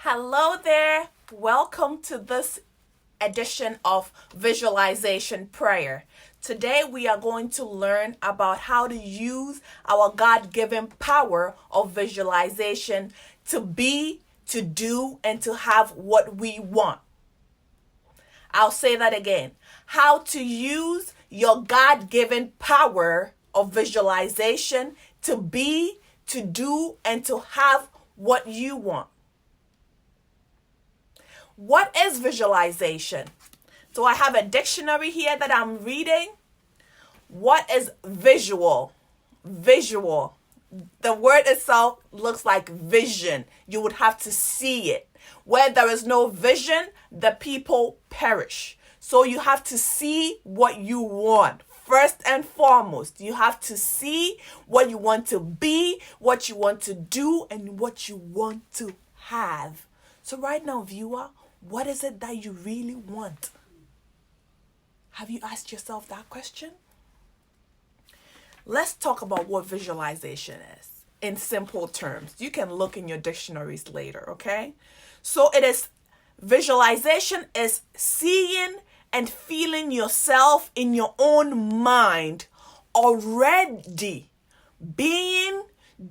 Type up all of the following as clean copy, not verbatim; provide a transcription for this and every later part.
Hello there. Welcome to this edition of Visualization Prayer. Today we are going to learn about how to use our God-given power of visualization to be, to do, and to have what we want. I'll say that again. How to use your God-given power of visualization to be, to do, and to have what you want. What is visualization? So I have a dictionary here that I'm reading. What is visual? Visual. The word itself looks like vision. You would have to see it. Where there is no vision, the people perish. So you have to see what you want. First and foremost, you have to see what you want to be, what you want to do, and what you want to have. So right now, viewer, what is it that you really want? Have you asked yourself that question? Let's talk about what visualization is in simple terms. You can look in your dictionaries later, okay? So visualization is seeing and feeling yourself in your own mind already being,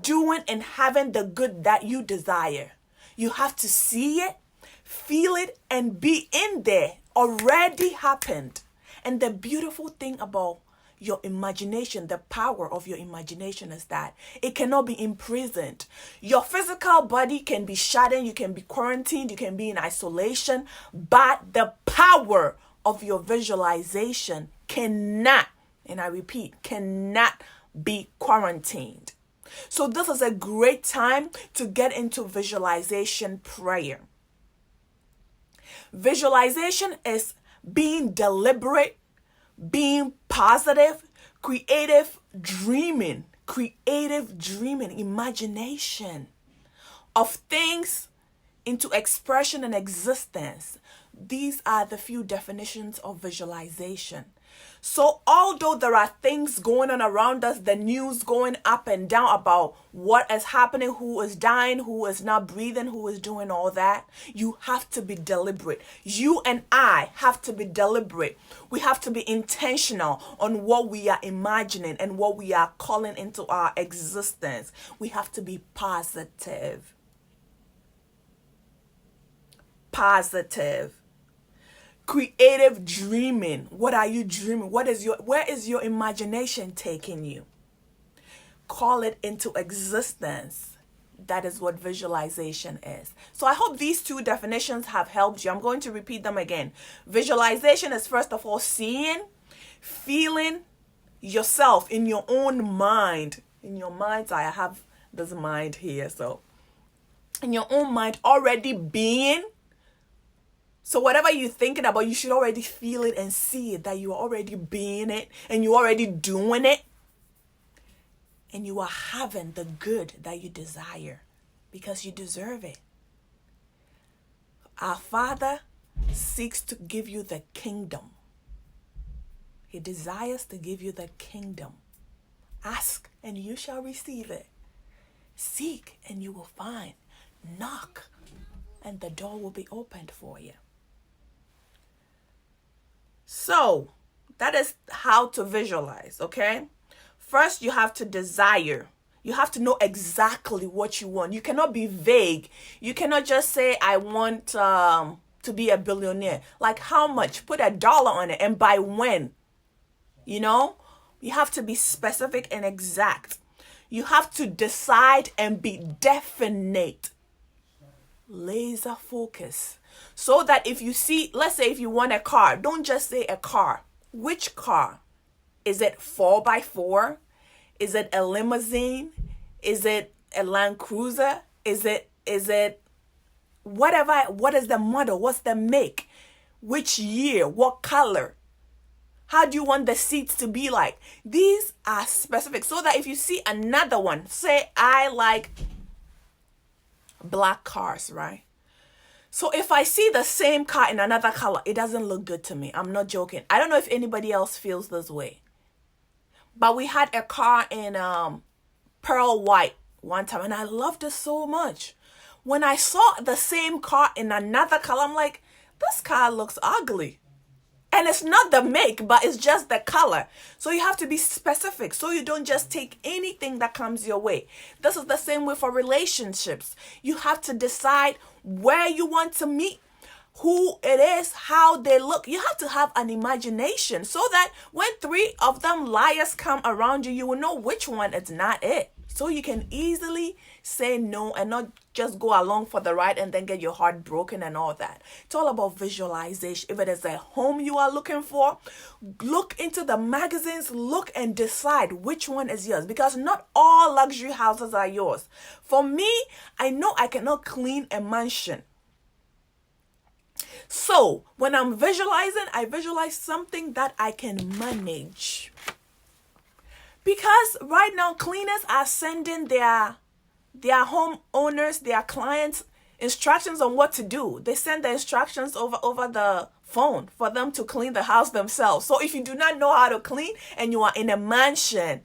doing, and having the good that you desire. You have to see it, feel it, and be in there. Already happened. And the beautiful thing about your imagination, the power of your imagination, is that it cannot be imprisoned. Your physical body can be shut-in, you can be quarantined, you can be in isolation, but the power of your visualization cannot, and I repeat, cannot be quarantined. So this is a great time to get into visualization prayer. Visualization is being deliberate, being positive, creative dreaming, imagination of things into expression and existence. These are the few definitions of visualization. So although there are things going on around us, the news going up and down about what is happening, who is dying, who is not breathing, who is doing all that, you have to be deliberate. You and I have to be deliberate. We have to be intentional on what we are imagining and what we are calling into our existence. We have to be positive. Creative dreaming. What are you dreaming? Where is your imagination taking you? Call it into existence. That is what visualization is. So I hope these two definitions have helped you. I'm going to repeat them again. Visualization is first of all seeing, feeling yourself in your own mind. In your mind's eye, I have this mind here. So in your own mind, already being. So whatever you're thinking about, you should already feel it and see it, that you are already being it and you're already doing it. And you are having the good that you desire because you deserve it. Our Father seeks to give you the kingdom. He desires to give you the kingdom. Ask and you shall receive it. Seek and you will find. Knock and the door will be opened for you. So that is how to visualize, okay? First, you have to desire. You have to know exactly what you want. You cannot be vague. You cannot just say, I want to be a billionaire. Like how much? Put $1 on it and by when? You know? You have to be specific and exact. You have to decide and be definite. Laser focus. So that if you see, let's say if you want a car, don't just say a car. Which car? Is it 4x4? Is it a limousine? Is it a Land Cruiser? Is it whatever? What is the model? What's the make? Which year? What color? How do you want the seats to be like? These are specific so that if you see another one, say I like black cars, right? So if I see the same car in another color, it doesn't look good to me. I'm not joking. I don't know if anybody else feels this way. But we had a car in pearl white one time and I loved it so much. When I saw the same car in another color, I'm like, this car looks ugly. And it's not the make, but it's just the color. So you have to be specific so you don't just take anything that comes your way. This is the same way for relationships. You have to decide where you want to meet, who it is, how they look. You have to have an imagination so that when 3 of them liars come around you, you will know which one is not it. So you can easily say no and not just go along for the ride and then get your heart broken and all that. It's all about visualization. If it is a home you are looking for, look into the magazines, look and decide which one is yours, because not all luxury houses are yours. For me, I know I cannot clean a mansion. So when I'm visualizing, I visualize something that I can manage. Because right now, cleaners are sending their homeowners, their clients, instructions on what to do. They send the instructions over the phone for them to clean the house themselves. So if you do not know how to clean and you are in a mansion,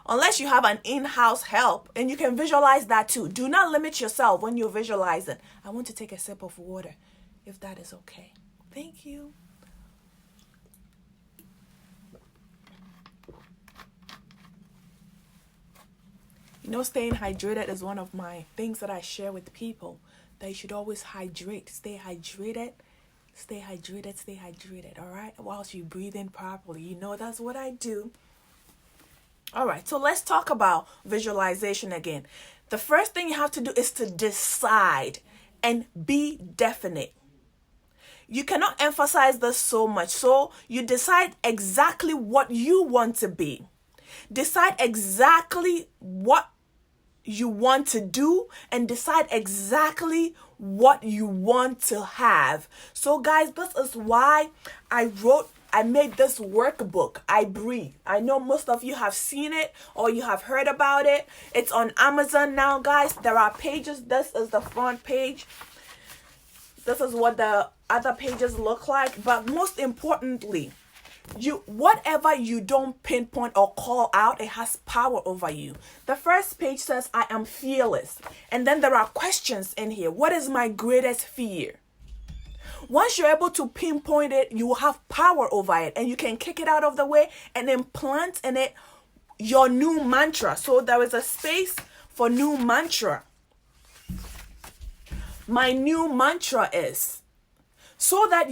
unless you have an in-house help, and you can visualize that too. Do not limit yourself when you're visualizing. I want to take a sip of water, if that is okay. Thank you. You know, staying hydrated is one of my things that I share with people, that you should always hydrate. Stay hydrated, stay hydrated, stay hydrated, all right? Whilst you breathe in properly. You know, that's what I do. All right, so let's talk about visualization again. The first thing you have to do is to decide and be definite. You cannot emphasize this so much. So you decide exactly what you want to be. Decide exactly what you want to do and decide exactly what you want to have. So guys, this is why I made this workbook, I Breathe. I know most of you have seen it or you have heard about it. It's on Amazon now, guys. There are pages. This is the front page. This is what the other pages look like. But most importantly, whatever you don't pinpoint or call out, it has power over you. The first page says, I am fearless. And then there are questions in here. What is my greatest fear? Once you're able to pinpoint it, you will have power over it, and you can kick it out of the way and implant in it your new mantra. So there is a space for new mantra. My new mantra is, so that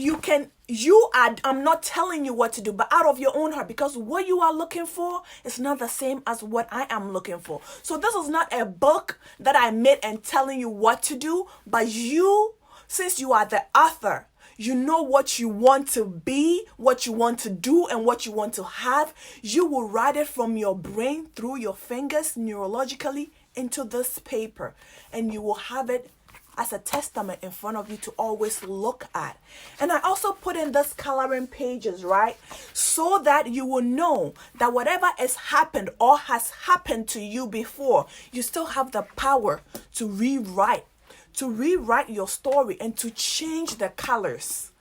I'm not telling you what to do, but out of your own heart, because what you are looking for is not the same as what I am looking for. So this is not a book that I made and telling you what to do, but you, since you are the author, you know what you want to be, what you want to do, and what you want to have. You will write it from your brain through your fingers neurologically into this paper, and you will have it as a testament in front of you to always look at. And I also put in this coloring pages, right? So that you will know that whatever has happened or has happened to you before, you still have the power to rewrite your story and to change the colors.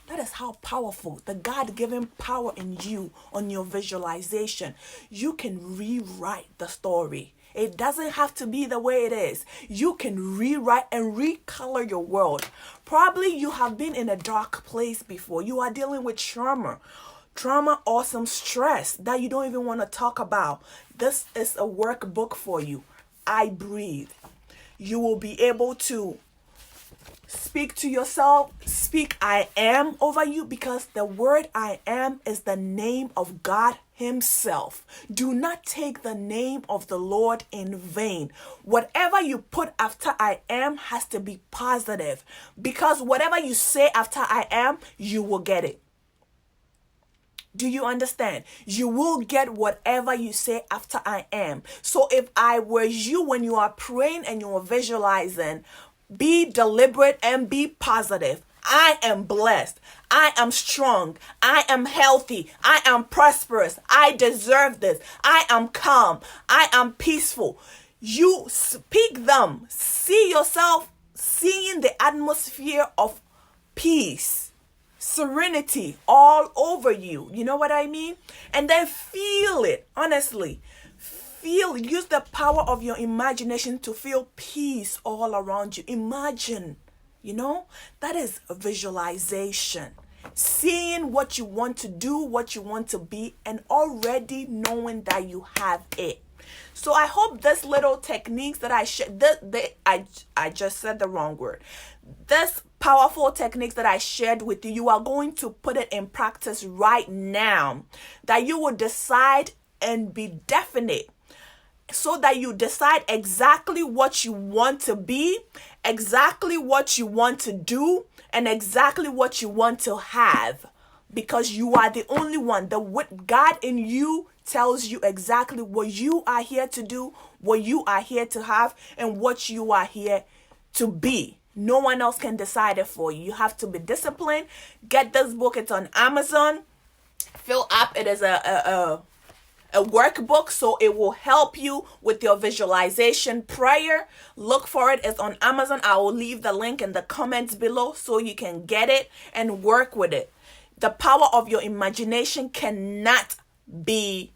That is how powerful the God-given power in you on your visualization. You can rewrite the story. It doesn't have to be the way it is. You can rewrite and recolor your world. Probably you have been in a dark place before. You are dealing with trauma or some stress that you don't even want to talk about. This is a workbook for you. I Breathe. You will be able to speak to yourself, speak I am over you, because the word I am is the name of God Himself. Do not take the name of the Lord in vain. Whatever you put after I am has to be positive, because whatever you say after I am, you will get it. Do you understand? You will get whatever you say after I am. So if I were you, when you are praying and you are visualizing, be deliberate and be positive. I am blessed. I am strong. I am healthy. I am prosperous. I deserve this. I am calm. I am peaceful. You speak them. See yourself seeing the atmosphere of peace, serenity all over you. You know what I mean? And then feel it. Honestly, use the power of your imagination to feel peace all around you. Imagine, that is a visualization. Seeing what you want to do, what you want to be, and already knowing that you have it. So I hope this little techniques that I shared, I just said the wrong word. This powerful techniques that I shared with you, you are going to put it in practice right now. That you will decide and be definite, so that you decide exactly what you want to be, exactly what you want to do, and exactly what you want to have. Because you are the only one. What God in you tells you exactly what you are here to do, what you are here to have, and what you are here to be. No one else can decide it for you. You have to be disciplined. Get this book. It's on Amazon. Fill up. It is a workbook, so it will help you with your visualization prayer. Look for it. It's on Amazon. I will leave the link in the comments below so you can get it and work with it. The power of your imagination cannot be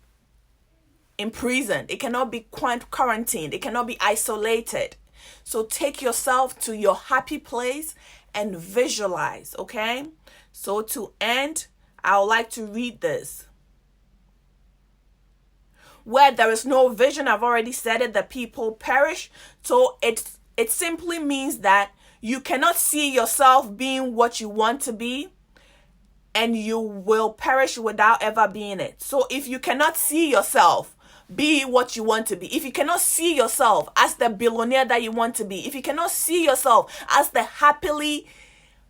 imprisoned. It cannot be quarantined. It cannot be isolated. So take yourself to your happy place and visualize, okay? So to end, I would like to read this. Where there is no vision, I've already said it, the people perish. So it simply means that you cannot see yourself being what you want to be, and you will perish without ever being it. So if you cannot see yourself be what you want to be, if you cannot see yourself as the billionaire that you want to be, if you cannot see yourself as the happily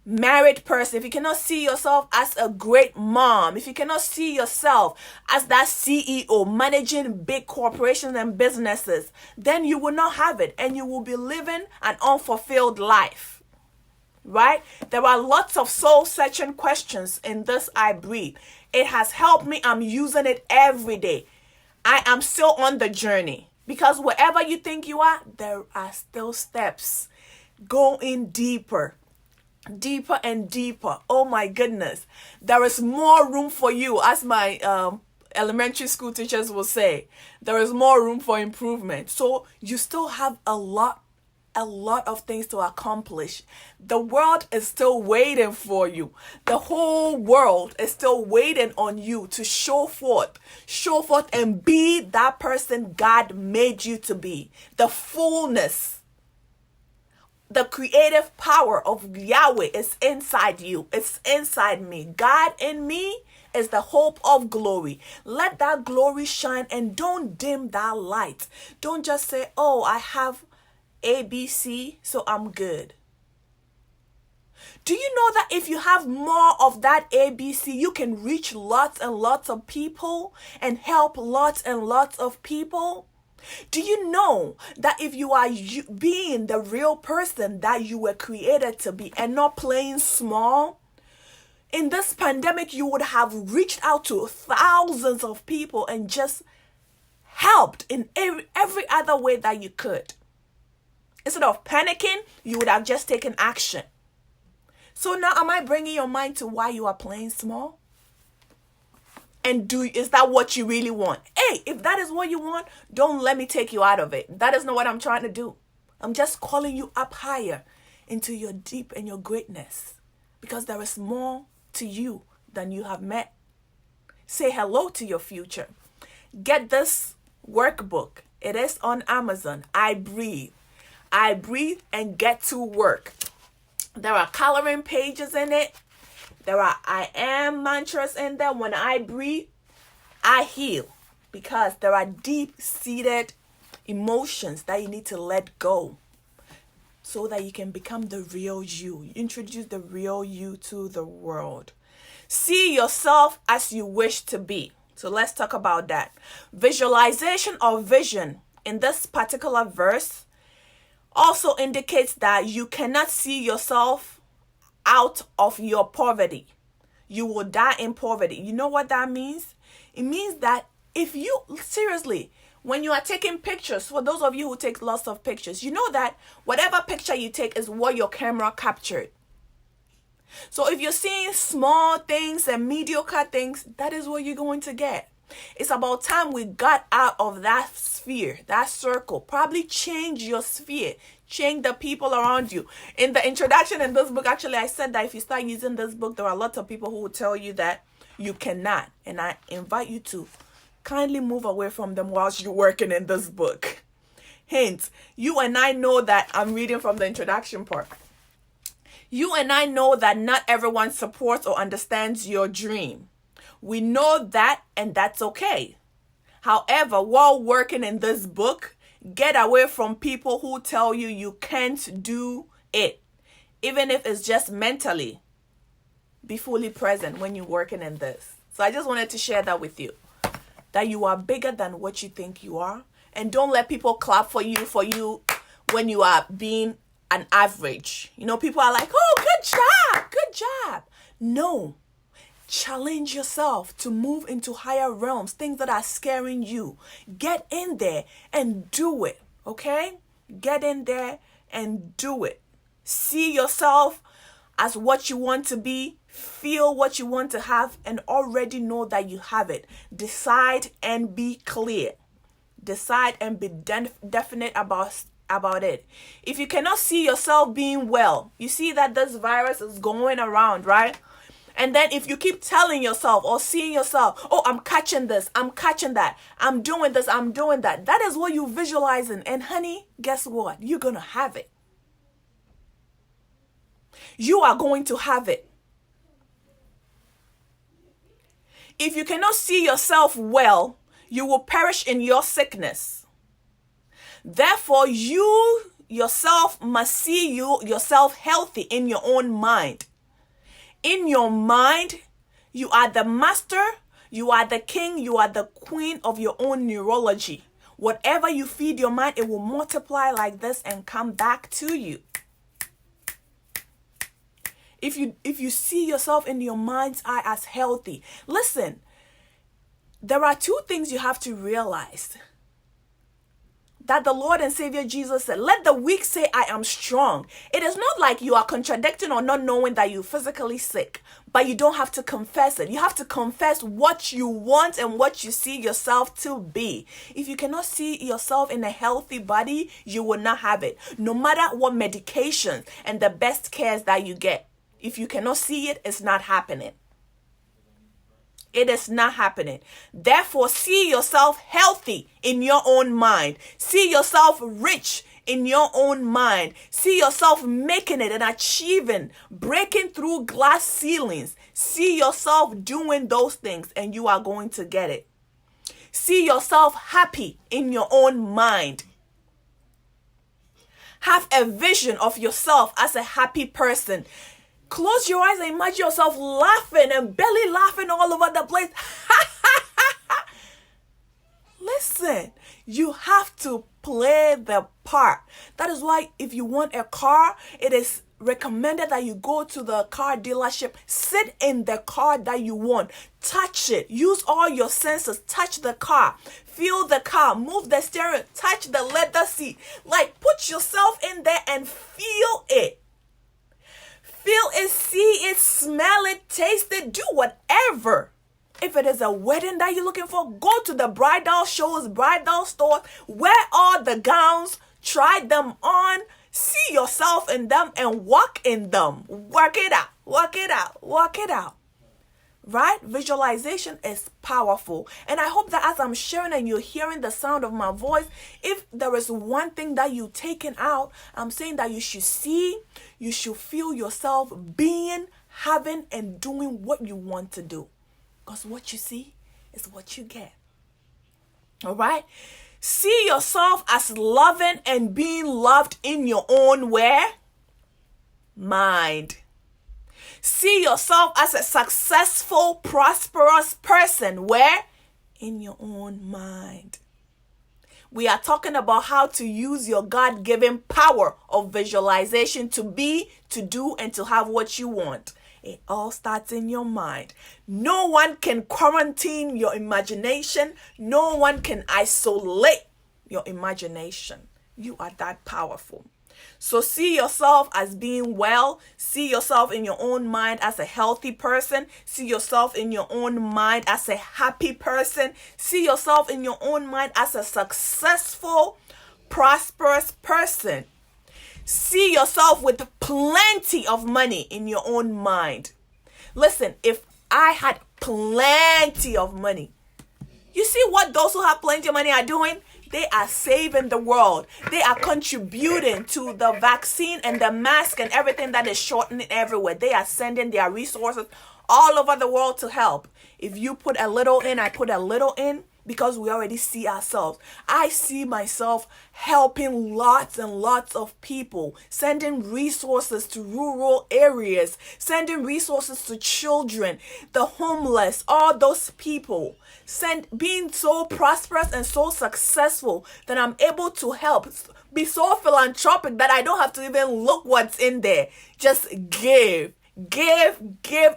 married person, if you cannot see yourself as a great mom, if you cannot see yourself as that CEO managing big corporations and businesses, then you will not have it, and you will be living an unfulfilled life. Right? There are lots of soul-searching questions in this I Breathe. It has helped me. I'm using it every day. I am still on the journey, because wherever you think you are, there are still steps. Go in deeper and deeper. Oh my goodness. There is more room for you, as my elementary school teachers will say. There is more room for improvement. So you still have a lot of things to accomplish. The world is still waiting for you. The whole world is still waiting on you to show forth and be that person God made you to be. The fullness, the creative power of Yahweh is inside you. It's inside me. God in me is the hope of glory. Let that glory shine, and don't dim that light. Don't just say, oh, I have ABC, so I'm good. Do you know that if you have more of that ABC, you can reach lots and lots of people and help lots and lots of people? Do you know that if you are being the real person that you were created to be and not playing small, in this pandemic, you would have reached out to thousands of people and just helped in every other way that you could. Instead of panicking, you would have just taken action. So now, am I bringing your mind to why you are playing small? And is that what you really want? Hey, if that is what you want, don't let me take you out of it. That is not what I'm trying to do. I'm just calling you up higher into your deep and your greatness, because there is more to you than you have met. Say hello to your future. Get this workbook. It is on Amazon. I Breathe. I Breathe and Get to Work. There are coloring pages in it. There are I am mantras in there. When I breathe, I heal. Because there are deep-seated emotions that you need to let go, so that you can become the real you. Introduce the real you to the world. See yourself as you wish to be. So let's talk about that. Visualization or vision in this particular verse also indicates that you cannot see yourself out of your poverty. You will die in poverty. You know what that means? It means that if you, seriously, when you are taking pictures, for those of you who take lots of pictures, you know that whatever picture you take is what your camera captured. So if you're seeing small things and mediocre things, that is what you're going to get. It's about time we got out of that sphere, that circle. Probably change your sphere. Change the people around you. In the introduction in this book, actually, I said that if you start using this book, there are lots of people who will tell you that you cannot. And I invite you to kindly move away from them whilst you're working in this book. Hint, you and I know that I'm reading from the introduction part. You and I know that not everyone supports or understands your dream. We know that, and that's okay. However, while working in this book, get away from people who tell you you can't do it, even if it's just mentally. Be fully present when you're working in this. So I just wanted to share that with you, that you are bigger than what you think you are. And don't let people clap for you when you are being an average. You know, people are like, oh, good job. No. Challenge yourself to move into higher realms, things that are scaring you. Get in there and do it, okay? Get in there and do it. See yourself as what you want to be, feel what you want to have, and already know that you have it. Decide and be clear. Decide and be definite about it. If you cannot see yourself being well, you see that this virus is going around, right? And then if you keep telling yourself or seeing yourself, oh, I'm catching this, I'm catching that, I'm doing this, I'm doing that. That is what you're visualizing. And honey, guess what? You're going to have it. You are going to have it. If you cannot see yourself well, you will perish in your sickness. Therefore, you yourself must see yourself healthy in your own mind. In your mind, you are the master, you are the king, you are the queen of your own neurology. Whatever you feed your mind, it will multiply like this and come back to you. If you see yourself in your mind's eye as healthy, listen, there are two things you have to realize. That the Lord and Savior Jesus said, let the weak say, I am strong. It is not like you are contradicting or not knowing that you're physically sick, but you don't have to confess it. You have to confess what you want and what you see yourself to be. If you cannot see yourself in a healthy body, you will not have it. No matter what medications and the best cares that you get, if you cannot see it, it's not happening. It is not happening. Therefore, see yourself healthy in your own mind. See yourself rich in your own mind. See yourself making it and achieving, breaking through glass ceilings. See yourself doing those things and you are going to get it. See yourself happy in your own mind. Have a vision of yourself as a happy person. Close your eyes and imagine yourself laughing and belly laughing all over the place. Listen, you have to play the part. That is why if you want a car, it is recommended that you go to the car dealership, sit in the car that you want, touch it, use all your senses, touch the car, feel the car, move the steering, touch the leather seat. Like, put yourself in there and feel it. Feel it, see it, smell it, taste it, do whatever. If it is a wedding that you're looking for, go to the bridal shows, bridal stores, wear all the gowns, try them on, see yourself in them and walk in them. Work it out, work it out, work it out. Right? Visualization is powerful. And I hope that as I'm sharing and you're hearing the sound of my voice, if there is one thing that you've taken out, I'm saying that you should see, you should feel yourself being, having, and doing what you want to do. Because what you see is what you get. All right? See yourself as loving and being loved in your own where? Mind. See yourself as a successful, prosperous person. Where? In your own mind. We are talking about how to use your God-given power of visualization to be, to do, and to have what you want. It all starts in your mind. No one can quarantine your imagination. No one can isolate your imagination. You are that powerful. So see yourself as being well. See yourself in your own mind as a healthy person. See yourself in your own mind as a happy person. See yourself in your own mind as a successful, prosperous person. See yourself with plenty of money in your own mind. Listen, if I had plenty of money, you see what those who have plenty of money are doing? They are saving the world. They are contributing to the vaccine and the mask and everything that is shortening everywhere. They are sending their resources all over the world to help. If you put a little in, I put a little in, because we already see ourselves. I see myself helping lots and lots of people, sending resources to rural areas, sending resources to children, the homeless, all those people. Being so prosperous and so successful that I'm able to help, be so philanthropic that I don't have to even look what's in there. Just give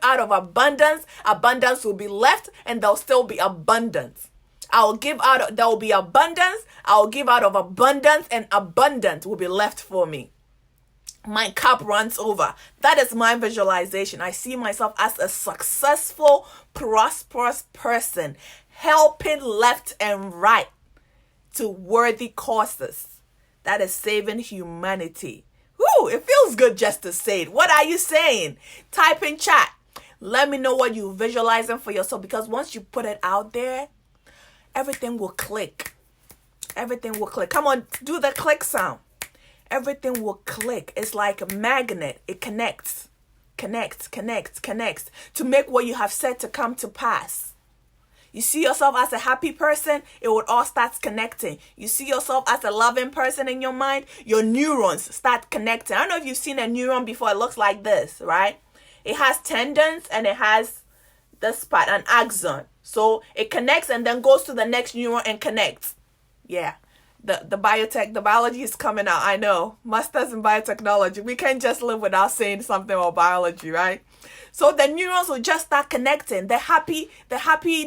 out of abundance. Abundance will be left, and there'll still be abundance. There will be abundance. I'll give out of abundance, and abundance will be left for me. My cup runs over. That is my visualization. I see myself as a successful, prosperous person, helping left and right to worthy causes. That is saving humanity. Woo, it feels good just to say it. What are you saying? Type in chat. Let me know what you're visualizing for yourself, because once you put it out there, everything will click. Everything will click. Come on, do the click sound. Everything will click. It's like a magnet. It connects to make what you have said to come to pass. You see yourself as a happy person, it would all start connecting. You see yourself as a loving person in your mind, your neurons start connecting. I don't know if you've seen a neuron before. It looks like this, right? It has tendons and it has this part, an axon. So it connects and then goes to the next neuron and connects. Yeah. The biology is coming out. I know. Masters in biotechnology. We can't just live without saying something about biology, right? So the neurons will just start connecting. The happy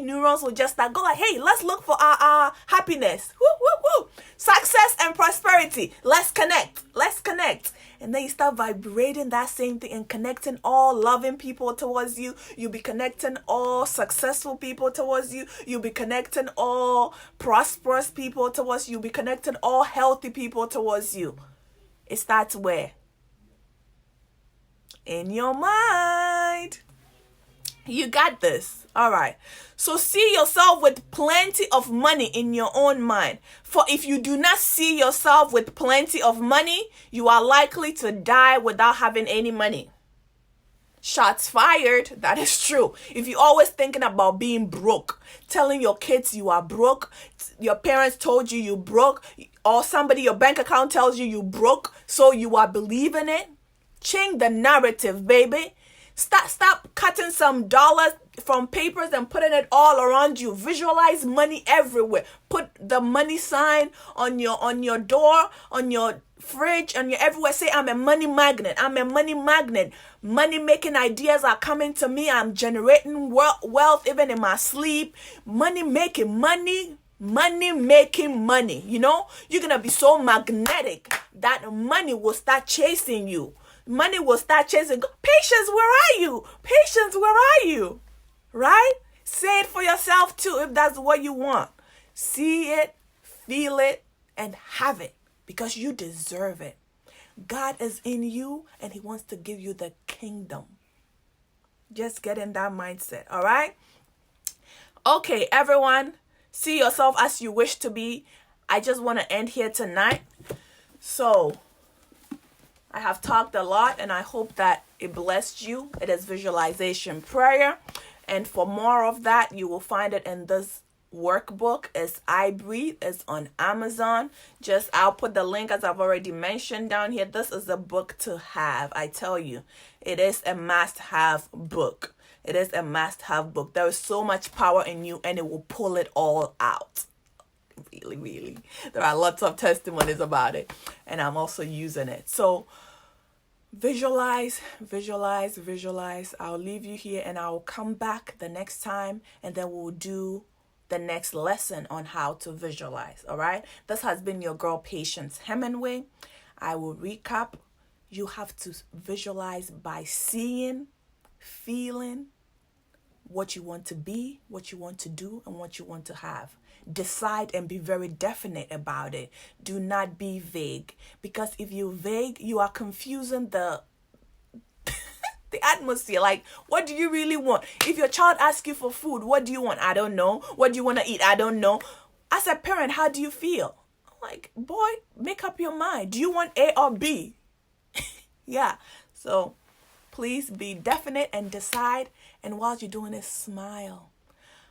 neurons will just start going, hey, let's look for our happiness. Woo, woo, woo. Success and prosperity. Let's connect. And then you start vibrating that same thing and connecting all loving people towards you. You'll be connecting all successful people towards you. You'll be connecting all prosperous people towards you. You'll be connecting all healthy people towards you. It starts where? In your mind. You got this. All right. So see yourself with plenty of money in your own mind. For if you do not see yourself with plenty of money, you are likely to die without having any money. Shots fired. That is true. If you're always thinking about being broke, telling your kids you are broke, your parents told you broke, or somebody, your bank account tells you broke, so you are believing it. Change the narrative, baby. Stop cutting some dollars from papers and putting it all around you. Visualize money everywhere. Put the money sign on your door, on your fridge, on your everywhere. Say, I'm a money magnet. I'm a money magnet. Money making ideas are coming to me. I'm generating wealth even in my sleep. Money making money. You know, you're going to be so magnetic that money will start chasing you. Money will start chasing. Patience, where are you? Patience, where are you? Right? Say it for yourself too if that's what you want. See it, feel it, and have it because you deserve it. God is in you and he wants to give you the kingdom. Just get in that mindset, all right? Okay, everyone, see yourself as you wish to be. I just want to end here tonight. So, I have talked a lot and I hope that it blessed you. It is visualization prayer. And for more of that, you will find it in this workbook. It's I Breathe. It's on Amazon. I'll put the link as I've already mentioned down here. This is a book to have. I tell you, it is a must-have book. It is a must-have book. There is so much power in you and it will pull it all out. Really. There are lots of testimonies about it. And I'm also using it. So visualize. I'll leave you here and I'll come back the next time and then we'll do the next lesson on how to visualize. All right. This has been your girl, Patience Hemingway. I will recap. You have to visualize by seeing, feeling what you want to be, what you want to do, and what you want to have. Decide and be very definite about it. Do not be vague, because if you're vague, you are confusing the atmosphere. Like, what do you really want? If your child asks you for food, what do you want? I don't know. What do you want to eat? I don't know. As a parent, how do you feel? Like, boy, make up your mind. Do you want A or B? Yeah. So please be definite and decide. And while you're doing it, smile.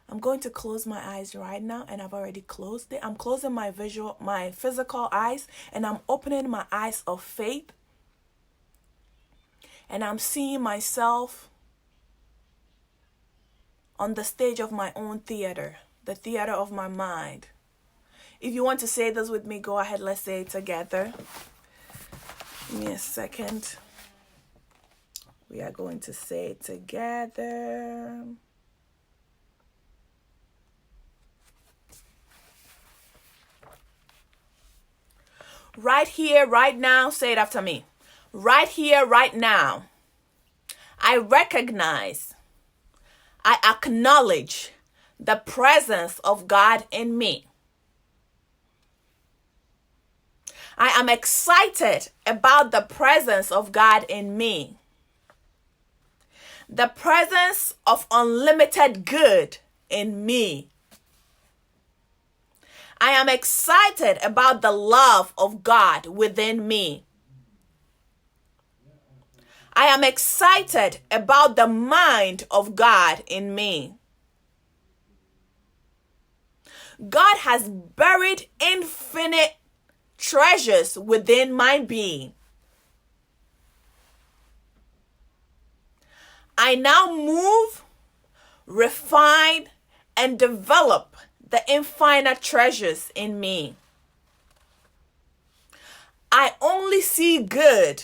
I'm going to close my eyes right now, and I've already closed it. I'm closing my physical eyes, and I'm opening my eyes of faith. And I'm seeing myself on the stage of my own theater, the theater of my mind. If you want to say this with me, go ahead. Let's say it together. Give me a second. We are going to say it together. Right here, right now, say it after me. Right here, right now, I recognize, I acknowledge the presence of God in me. I am excited about the presence of God in me. The presence of unlimited good in me. I am excited about the love of God within me. I am excited about the mind of God in me. God has buried infinite treasures within my being. I now move, refine, and develop the infinite treasures in me. I only see good.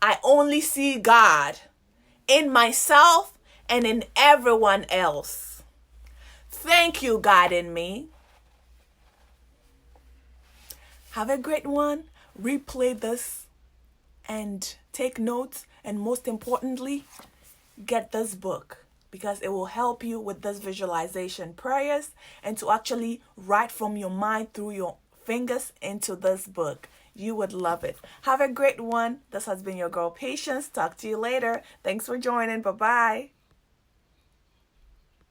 I only see God in myself and in everyone else. Thank you, God in me. Have a great one. Replay this and take notes. And most importantly, get this book, because it will help you with this visualization prayers and to actually write from your mind through your fingers into this book. You would love it. Have a great one. This has been your girl Patience. Talk to you later. Thanks for joining. Bye-bye.